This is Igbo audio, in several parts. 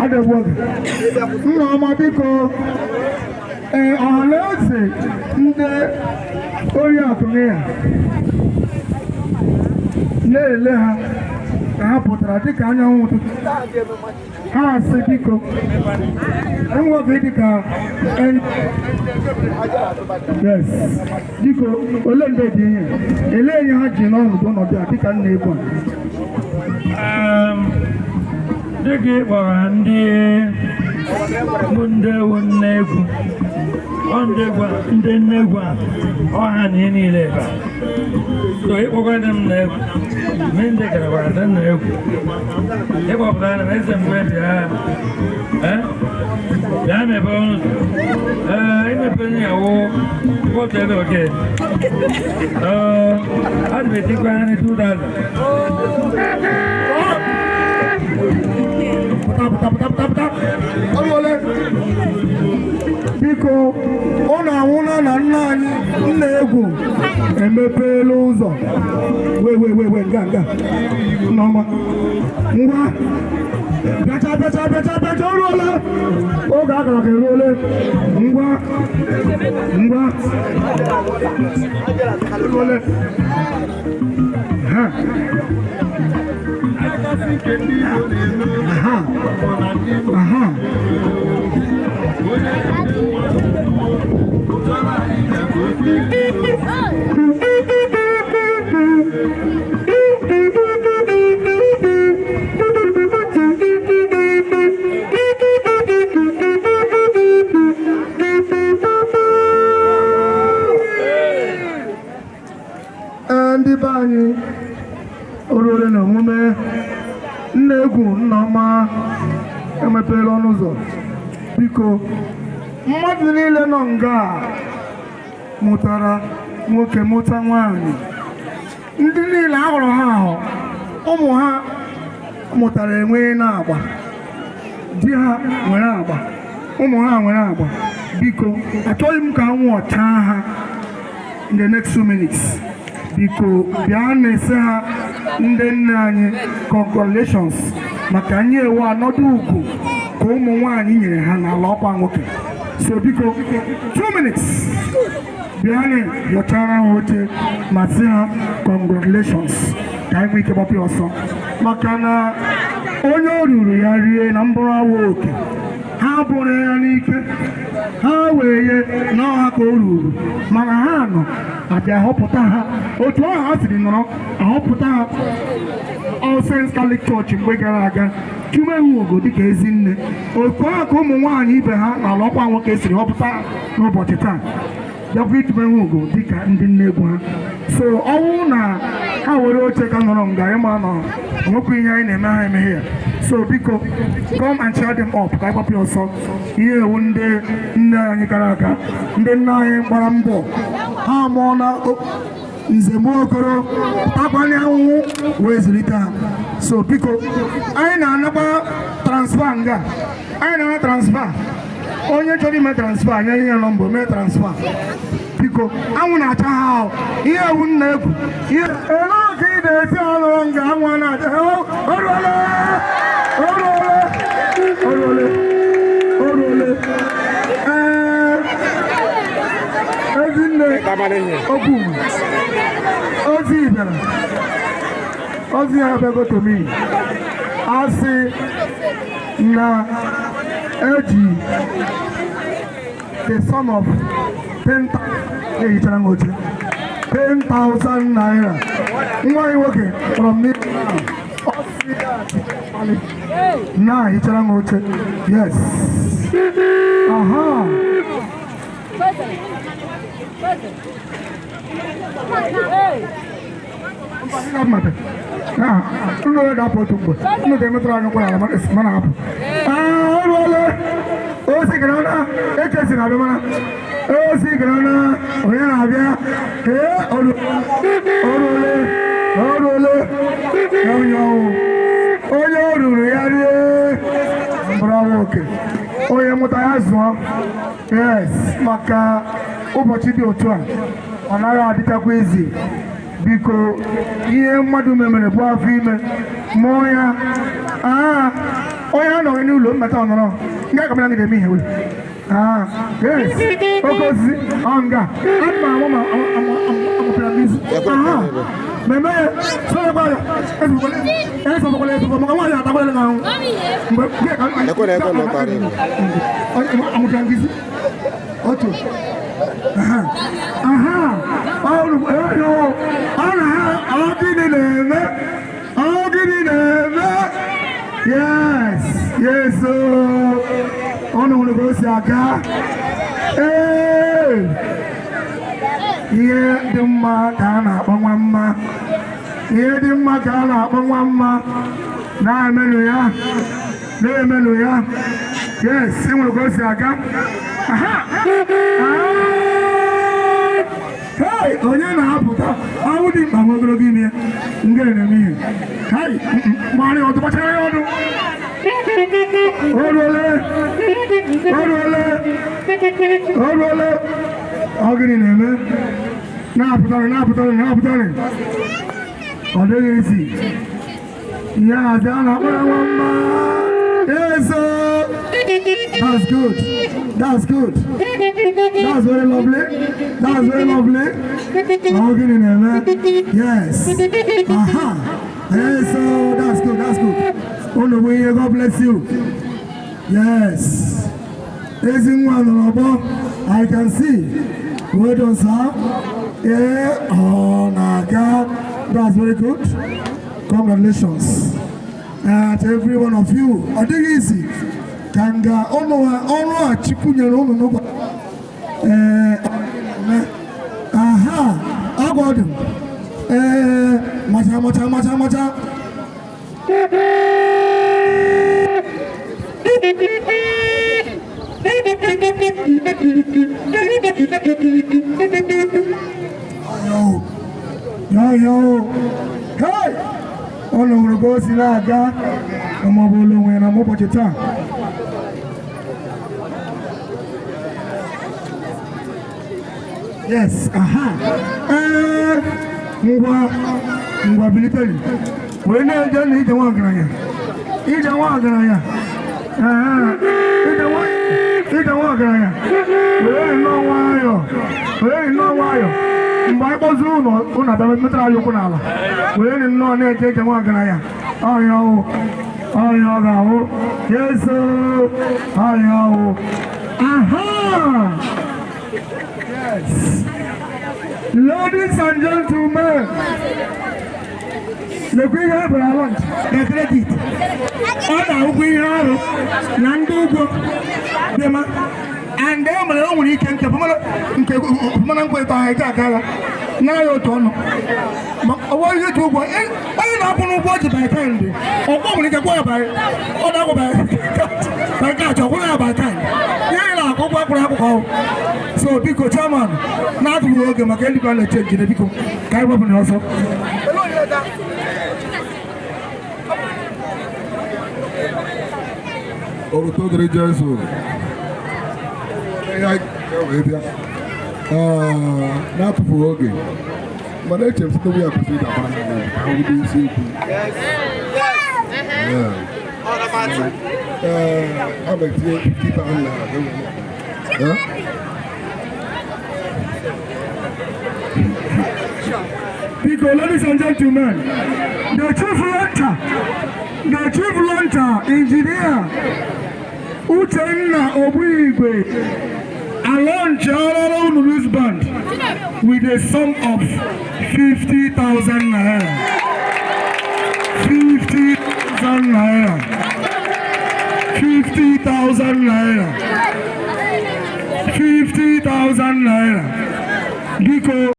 adịgboghị nna ọma biko ọhanaeze ndị oriakụ ya na-ele ha ka ha pụtara dịka anyanwụ ụtụtụ ha asị biko enweghị dịka yes biko ole mgbe dị ihe ele ihe ha ji n'ọnọdụ ọnọdụ a dịka nna egwu dịka ị kpọrọ ndị bụ ndị ewu nne egwu ndị nne egwu a ọha na ihe niile ebe a so ịkpọkwara m na egwu mee ndị garakwara ndị nna egwu ịkpọpụtara na eze mgbe bịa mepe ọnụ ụzọ imepe nyawo bọtụ ebe oke adị m etikwa anyị 2000 biko ọ na-anwụna na nna anyị nna egwu emepeela ụzọ wee nga nneọma ngwa bịacha o ruola oge akara ka eruole ngwa eruole ha ndị be anyị orure na omume nna egwu nneọma emepeela ọnụ ụzọ biko mmadụ niile nọ nga mụtara nwoke mụta nwaanyị ndị niile ahụrụ ha ahụ ụmụ ha mụtara enweghị na-agba di ha nwere agba ụmụ ha nwere agba biko achọghị m ka anwụ ọcha ha in the next 2 minutes biko bịa na-ese ha ndị nne anyị congratulations maka anyị ewe anọdụ ugwu ka ụmụ nwaanyị nyere ha n'ala ọkwa nwoke so biko 2 minutes bịa na-yọchara ha oche ma sị ha congratulations ka anyị nwee ike gbapụ ọsọ maka na onye o ruru ya rie na mbụrụ awa oke ha bụrụ ya n'ike ha wee ye n'ọha ka o ruru mana ha nọ abịa họpụta ha otu ahụ ha siri nọrọ ahọpụta ha All Saints Catholic Church mgbe gara aga Chumehuogo dịka ezinne otu ahụ ka ụmụ nwaanyị ibe ha n'ala ọkwa nwoke siri họpụta n'ụbọchị taa bịakwa Chumehuogo dịka ndị nne egwu ha so ọnwụ na ha were oche ka nọrọ nga ịma nọ nwekwa ihe anyị na-eme ha emeghe ya so biko come and cheer them up ka anyị gbapụ ọsọ ihe ewu ndị nne anyị gara aga ndị nne anyị gbara mbọ ha mụọ na nze Nwaokolo takwanye anwụ wee zụlite ha so biko anyị na-anakwa transfer nga anyị na-ana transfer onye chọrọ ime transfer nye ihe nọ mbụ mee transfer biko anwụ na-acha ha ahụ ihe ewu nna egwu ihe ele oge ị na-esi alụrụ nga anwụ na-acha orole ezinne okwu ozi bịara ozi ha begotomi asị na eji the sum of 10,000 ehichara oche 10,000 naira nwa anyị nwoke kpọrọ m na hichara oche yes aha ụlọ ga-apụ otu mgbe ụlọ ga-emetụrụ anyị kwara ala mana hapụ ọrụọla osi gara na echesi na abịa mana osi gara na onye na-abịa ọrụole onye o ruru ya rie mbarawa oke onye mụta ya zụọ yes maka ụbọchị dị otu a ọ naghị adịchakwa ezi biko ihe mmadụ memere bụ afọ ime mụọ ya onye a nọghị n'ụlọ mmeta ọnọrọ nga ka mara gị eme ihe wee yes oke osisi ọnga ama ma amụpụtara n'izu mmemme sọrọkwa ya esokwala esokwa maka nwaanyị atakwala na ahụ mgbe amụpụtara n'izu otu Ogini na-eme yes yes ọ nọ nwere ka o si aga ihe dị mma ka a na-akpọ nwa mma ihe dị mma ka a na-akpọ nwa mma na-emenụ ya yes ị nwere ka o si aga onye na-apụta ọnwụ dị mkpa nwa ogologo ime ya nga na-eme ihe mara ọdụ gbachara ya ọdụ oruole ọ gịnị na-eme na-apụtarị ọ dịghị isi ihe hazi a na-akpọ ya nwa mma eso that's good that's very lovely ọ gịnị na-eme yes yes that's good unu bụ ihe God bless you yes ezi nwa n'ọgbọ I can see well done sir na-aga that's very good congratulations to every one of you ọ dịghị izi ka nga ọrụ a Chukwu nyere unu n'ụbọchị agwọdụ macha yo hey ọ nọrọ ka o si na-aga maọbụ ụlọ nwere na ụbọchị taa yes ngwa biliteri wee na-eje na ije nwa ọgaranya ije nwa ọgaranya were nnọọ nwayọ mgbe anyị kpọziri ụlọ abịa metara anyị ụkwụ n'ala were nnọọ na-eje ije nwa ọgaranya ọhịa ọ ga-ahụ yeso ọhịa ọhụ yes ladies and gentlemen lekwa ihe abụrụ lunch na credit ọ na-ụgwọ ihe ọrụ na ndị ụgwọ dịma and e mere o nwere ike nke mana nkwa ịta ha ike aka ya n'ahịa otu ọnụ ọwọ ihe ji ụgwọ onye na-akwụ n'ụgwọ ji baịkaịndị ọgwọ nwere ike gwọ ya ọ na-agwọ baịkaịndị ọgwụrụ ya baịkaịndị ihe na-akụ ụgwọ akwụrụ akwụkwọ so biko chairman na-atụghị oge maka ndị ka na-eche njide biko ka anyị wepụ na ọsọ Oruto dịrị Jesu na-atụfughị oge mana eche m site ya kwụsị ịdabara na ka ụdị isi ikwu a metie kita nna because ladies and gentlemen, the chief launcher, engineer Uchenna Obuigwe, a launcher on wristband with a sum of 50,000 naira. 50,000 naira. 50,000 naira. 50,000 naira. Biko.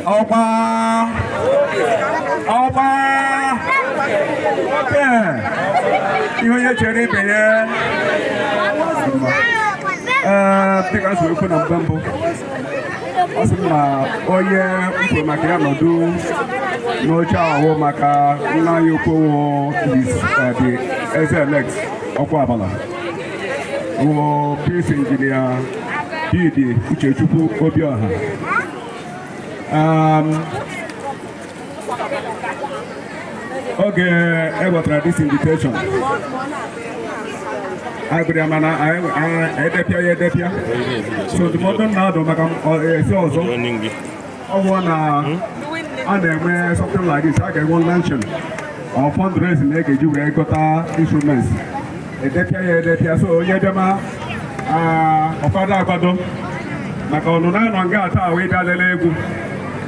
Ọba ihe onye chere ibe ya dịka nsogbu ekwu na mbụ ọ sị na onye mkpụrụ maka ya nọdụ n'oche ahụ maka nna anyị okwowo dị eze elect ọkwa abala wụ peace engineer Didi Uchechukwu Obioha. Okay, I got this invitation. I so the modern now don't become also I want something like this. I can one mention of fundraising make you got instruments. So Yedema Ofada Abado Makonuna Nangata we Dalegu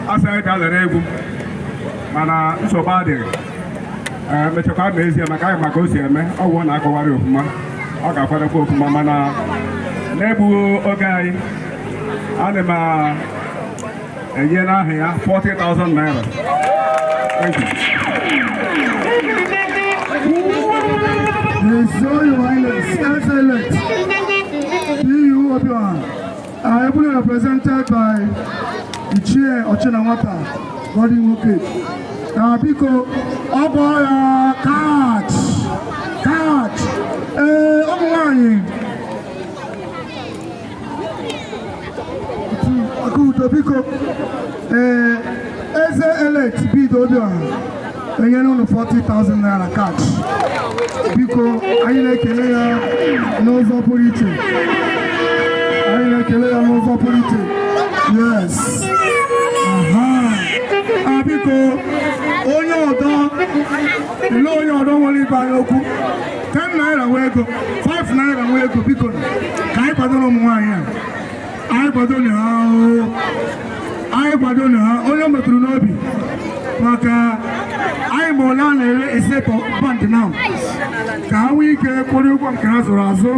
Asai Dalaregu Mana Sobade Metroka Mesia Makai Makosia, I want Akawari of Ma. I got for the book, Mamana Nebu Ogai Anima a year here, 40,000 naira. Thank you. Your Highness, excellent. You are ably represented by the chair Ochenawata, Gordon Woke. Now, because card. Biko eze elect bid Obioha enyere unu 40,000 naira cash. Biko anyị na-ekele ya n'ụzọ pụrụ iche. Yes. Biko onye ọdọ nwere ibe anyị okwu 10 naira wee ego 5 naira wee ego biko ka anyị kwadoro ụmụ nwaanyị a. Anyị kwado na ha onye metụrụ n'obi maka anyị ma ole a na-ere esetọ band now ka ha nwee ike kwụrụ ụgwọ nke ha zụrụ azụ.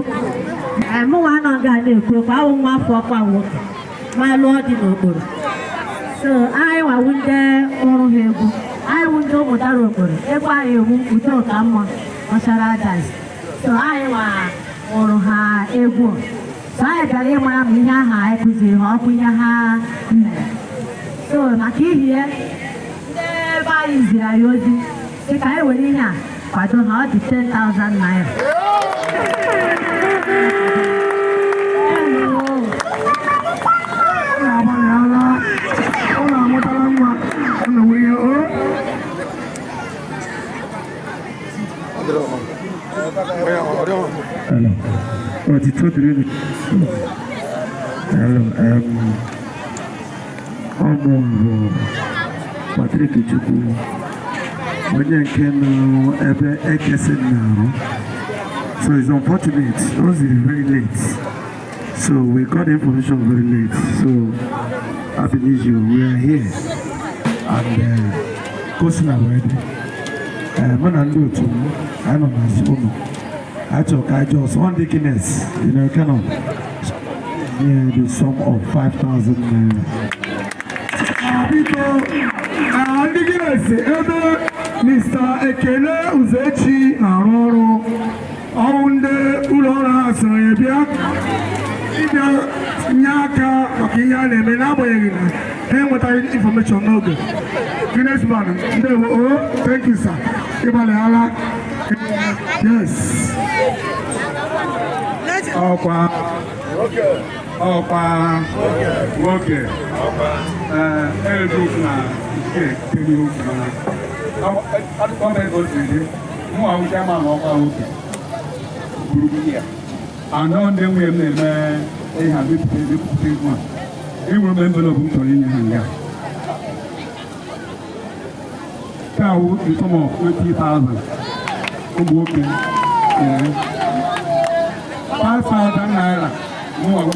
Mụnwa anọ nga na-ekwu okwu awụ nwa afọ ọkwa nwoke ma lụọ dị n'okporo. So anyị wawu ndị ọrụ ha egwu anyị wụ ndị ụmụtara okporo egwu anyị ewu udo ka mma ọchara ajazi. So anyị wụrụ ha egwu. So anyị bịara ịmara ma ihe ahụ anyị kụziri ha ọkụ ihe ha mere. So maka ihe ndị ebe anyị ziri anyị ozi sị ka anyị were ihe a kwado ha ọ dị 10,000 naira. Hello. What you told really? Hello. Patrick Chukwu. When you came ever now. So it's unfortunate. It was very late. So we got the information very late. So I believe you. We are here and coursing already. Manando to I don't know. I just one dickiness, kind of the sum of 5,000 naira. Mr. Ekele Uzechi Naroro, on the Ulora Sayabia, Nyaka, Makia, and Menaboyana, and what I information no good. Guinness man, thank you, sir. Yes. Okay. Okay. 5,000 naira. More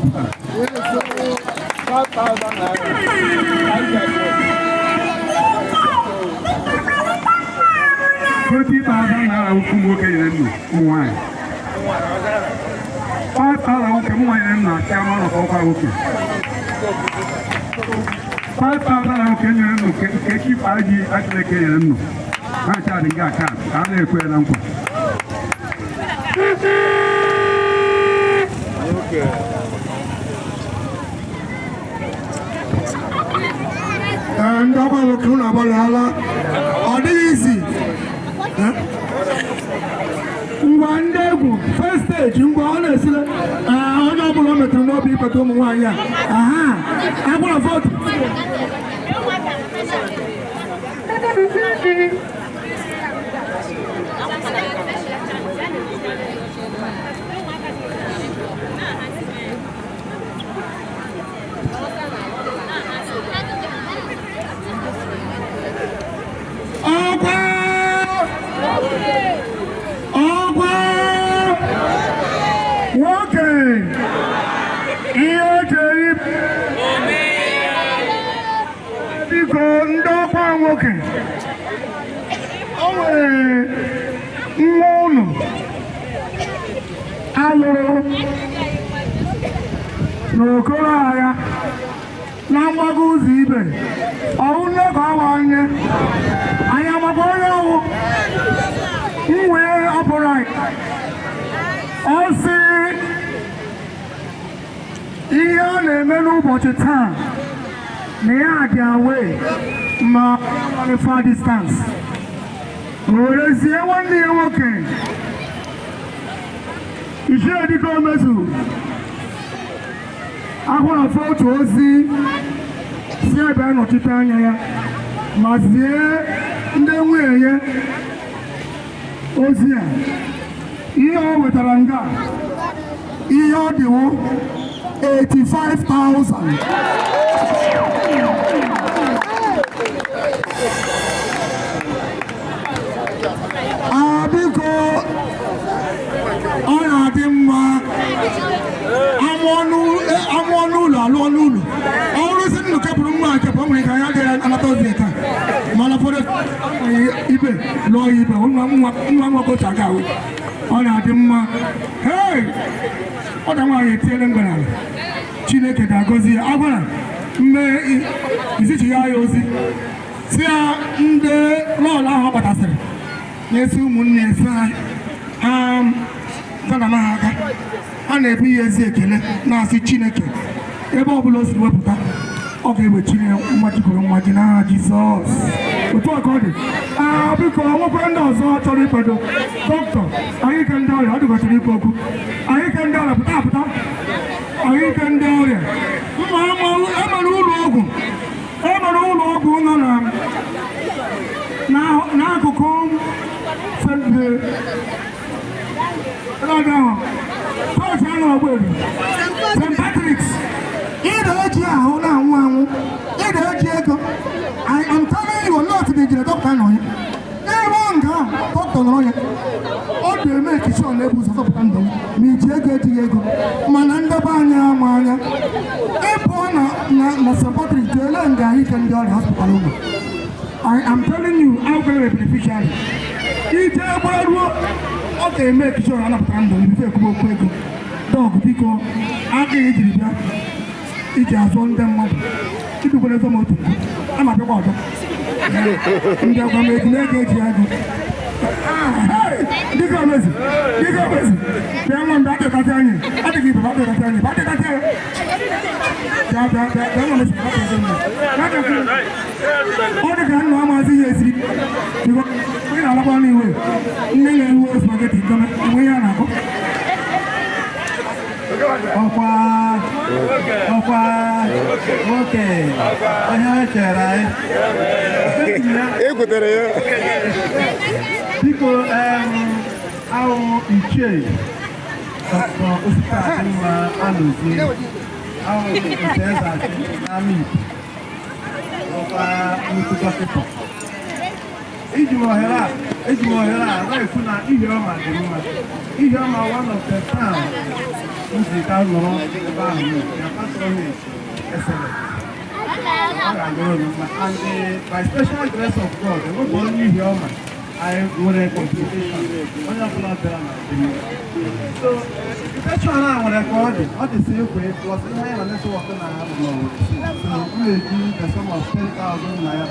5,000 naira. 20,000 naira. Ukumbuke yenu. Mwai. 5,000 ukumbuke yenu. Chama na kwa uke. 5,000 ukumbuke yenu. Keki paji atleke yenu. Acha dinga kan. Ale kwe na mko. Okay. And double kuna balala. Are easy? One day, first stage, you go on a ọbụla o metụrụ n'obi ikweta ụmụ nwaanyị a aha agbara votu nwoke o nwere nwa ụlọ alụrụ n'okoro agha na mgbago ụzọ ibe ọwụ nne ka ọ wanye anya maka onye ọwụ nwee ọbụla ọ sị ihe ọ na-eme n'ụbọchị taa na ya dị awe ma far distance werezie nwanne ya nwoke isi dịka o mezuru ahụrụ afọ otu ozi si ebe nọchite anya ya ma zie ndị nwunye ya ozi a ihe o wetara nga ihe ọ dịwo 85,000 biko ọ na-adị mma amụọ n'ụlọ alụọ n'ụlọ ọ bụrụzi nnụ kepụrụ mma kepụ nwere ka ya dị anata ozi taa mana ụfọdụ ibe lụọ ya ibe nwa nwakocha aga ahụ ọ na-adị mma hei ọ da nwaanyị etinyere mgbanala Chineke ga-agọzi ya agwara mme izichi ya ozi si ya ndị lọọlụ ahụ ọ kpatasịrị na-esi ụmụnne esi ha zanama ha aka a na-ebu ihe ezi ekele na-asị Chineke ebe ọbụla o siri wepụta ọ ga-ewechiri nwa jikọrọ nwa gị n'aha Jizọs otu a ka ọ dị biko nwekwara ndị ọzọ chọrọ ịkwado dọkịta ahụike ndị ọrịa ọ dịgọchara ikwu okwu ahụike ndị ọrịa pụta apụta ahụike ndị ọrịa emere ụlọ ọgwụ nọ n'akụkụ chọọchị a n'Ogberi St. Patrick's ị na-eji ahụ na-anwụ anwụ ị na-eji ego I'm telling you not na-ejire dọkịta nọ ya ebe nga dọkịta nọrọ ya ọ ga-eme echichi ọ na-ebu ụzọ zọpụta ndụ ma iji ego ejighị ego mana ndebe anya ama anya ịpụọ na St. Patrick jeele nga ahụike ndị ọrịa hospital ụlọ I am telling you how very beneficiary ije gbara ruo ọ ga-eme echichi ọ na-anapụta ndụ mbife ekwuba okwu ego dọg biko agaghị ejiri bịa iji azụ ndị mmadụ idukwere ezo m otu a na-abịakwa ọzọ ndị agwa m ejina ego eji ego dịka omezi bịa nwa mgbe adịkasị anyị adịghị ibe adịkasị anyị adịkasị ọ dị ka nna amazi ihe esiri onye na-alakwa n'iwe nne na-ewu spageti enwe ihe a na-akọ ọkwa nwoke onye chere anyị ekwutere ya biko ahụ ichie osita adịmma alụzi ahụ nke eze achị n'ama Igbo ọkwa nnukwu dọkịta eji m ohere a na-ekwu na Iheọma dị mma Iheọma one of the town nzika nọrọ ebe ahụ na patronage excellent ọ ga-agụrụ mma and by special grace of God enwebụ onye Iheọma anyị nwere complication onye ọbụla bịara na so infection a nwere ka ọ dị si ekwe plus ihe anyị na netwọk na ha bụ so m na-eji the sum of 10,000 naira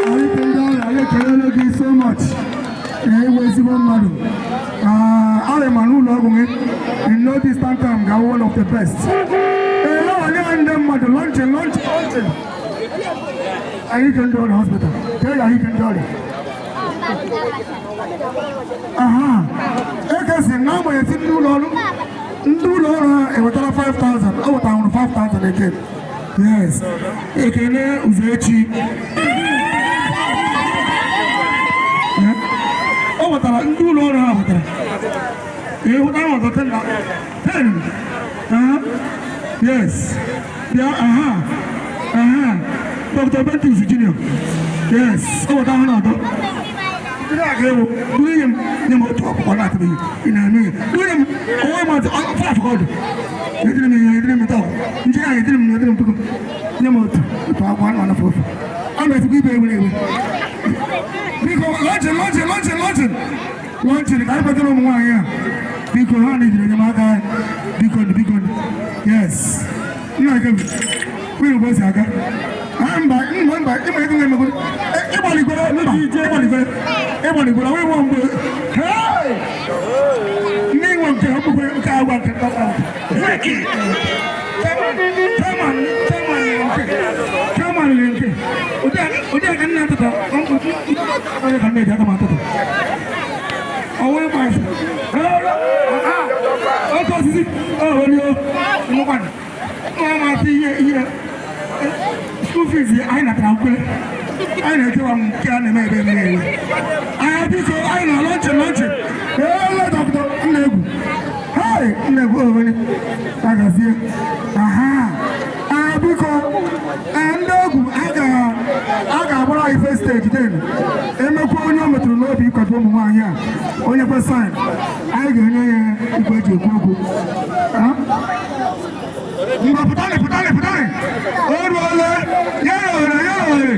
ahụike ndị ọrịa anyị ekelele gị so much na-ewe ezigbo mmadụ arịma n'ụlọ ọgwụ gị in no distant time ga one of the best onye ndị mmadụ lọnchin ahụike ndị ọrịa hospital ka eji ahụike ndị ọrịa aha ekesi na agbanyeghị ndị ụlọ ọrụ ha enwetara 5,000 ọ wetara 5,000 again. Yes, ekele Uzechi ọ wetara ndị ụlọ ọrụ ha wetara ịhụta ọzọ 10. Yes, bịa Dr. Bentus Junior. Yes, ọ wetara ha n'ọdọ ndị a ga-ewu duru nye m otu ọkpụkpọ na-atụbeghị ị na-anụ ya duru m onwe m atụ faf ka ọ dị edire m taa nje ya edire m puku nye m otu akwa anụ anafọ ofe a na-etukwa ibe ewe biko lọnchịn ka anyị kpatara ụmụ nwaanyị a biko ha na-ejiri enyemaka anyị biko yes nna Kevin nwere ụbọchị si aga mba ịma ego na-emego ịgbaligbere onwe nwe mgbe ndị nwe nke ọkpụkpe nke agwa nke chairman nke ụdị aka nna atụta onye ka nna-eji aka m atụta ọnwe masị oke osisi orio nnukwana nwa masị ihe school fees anyị natara nkwere anyị na-ekewa nke a na-eme ebe mmiri ewe anyị biko anyị na lọnchịn ele dọkịta Nna-egwu onwe agazie biko ndị egwu a ga-agbara anyị first stage den emekwa onye o metụrụ n'obi ịkwado ụmụ nwaanyị a onye kwe saịn anyị ga-enye ya igwe eji ekwu okwu mgbe pụtanị o ruole ya ohere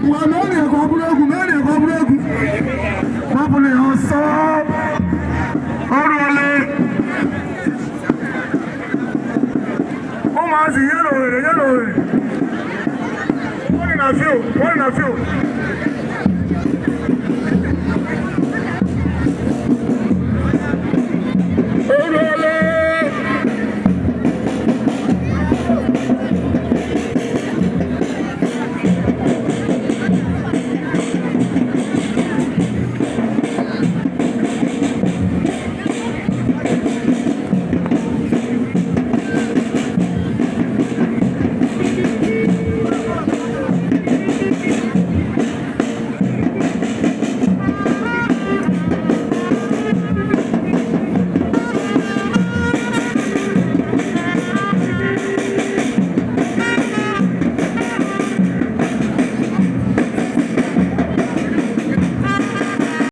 nwa na ọ na-ego ọ bụrụ egwu gbapụrụ ya ọsọ o ruole ụmụazị ya na ohere onye na field